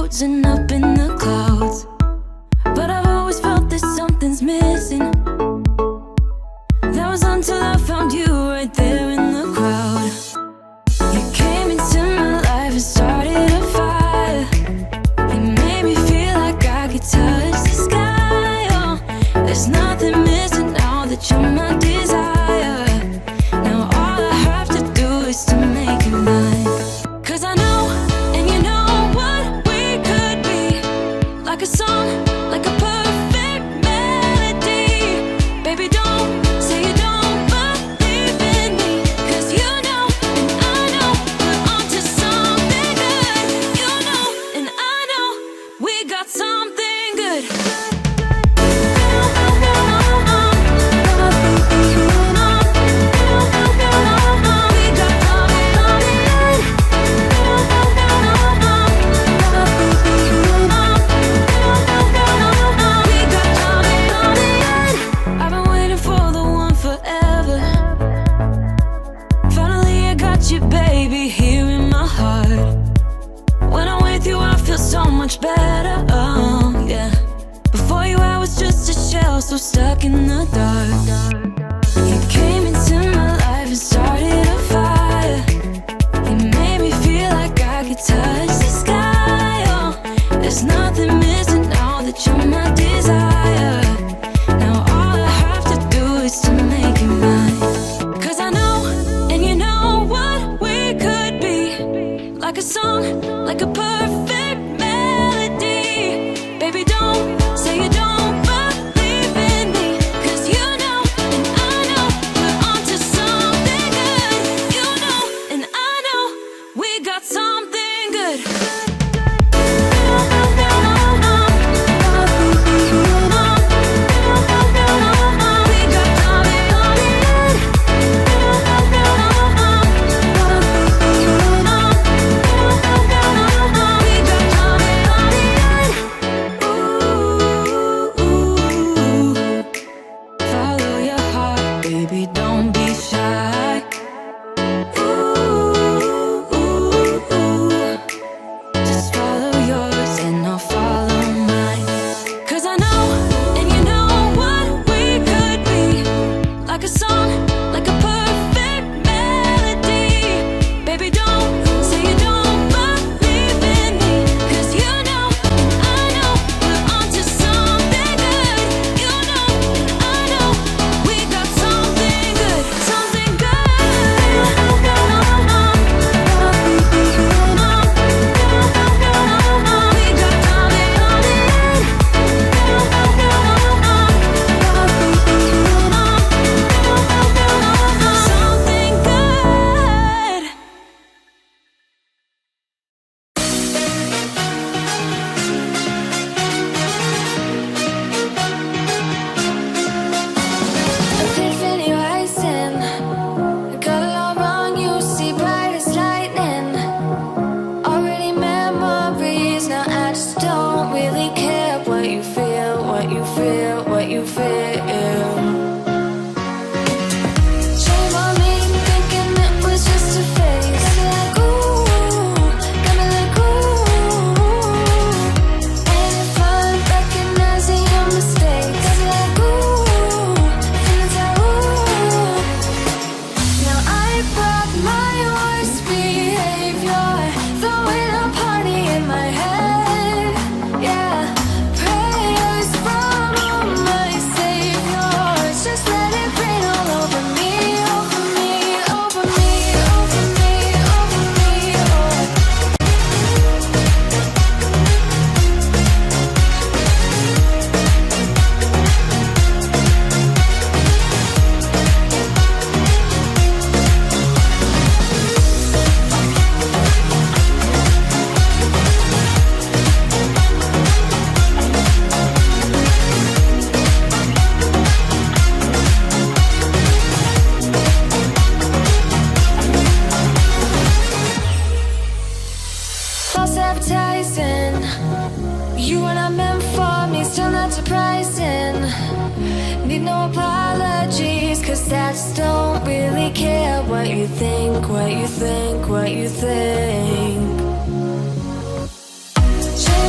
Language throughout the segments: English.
roads and up in the clouds, but I've always felt that something's missing. That was until I found you right there in the crowd. You came into my life and started a fire. You made me feel like I could touch the sky. Oh, there's nothing missing now that you're my desire. Now all I have to do is to make you mine. 'Cause I know, and you know what we could be. Like a song, like a perfect melody. Baby, don't say you don't believe in me, 'cause you know, and I know, we're onto something good. You know, and I know, we got something good. I've been waiting for the one forever. Finally I got you, baby, here in my heart. When I'm with you I feel so much better, oh yeah. Before you I was just a shell, so stuck in the dark. You came into my life and started a fire. You made me feel like I could touch the sky, oh. There's nothing missing now that you're my desire. Now all I have to do is to make you mine. 'Cause I know, and you know what we could be. Like a song, like a perfect melody. Baby, don't say you don't believe in me, 'cause you know, and I know, we're onto something good. You know, and I know, we got something good. Follow your heart, baby, don't be shy. Just follow yours and I'll follow mine. 'Cause I know, and you know what we could be. Like a song, like a perfect melody. Baby, don't say you don't believe in me, 'cause you know, and I know, we're onto something good. You know, and I know, we got something good, something good. Something good. Epiphany rising. I got it all wrong, you see bright as lightning. Already memories, now I just don't really care what you feel, what you feel, what you feel. Shame on me, thinking it was just a phase. Got me like ooh, got me like ooh. Ain't it fun recognizing your mistakes? Got me like ooh, feeling so ooh. Now I brought my worst behavior, throwing a party in my head. Yeah, prayers from my saviors. Just let it rain all over me, over me, over me, over me, over me. Oh. False advertising. You were not meant for me, still not surprising. Need no apologies, 'cause I just don't really care what you think, what you think, what you think. Shame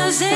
was in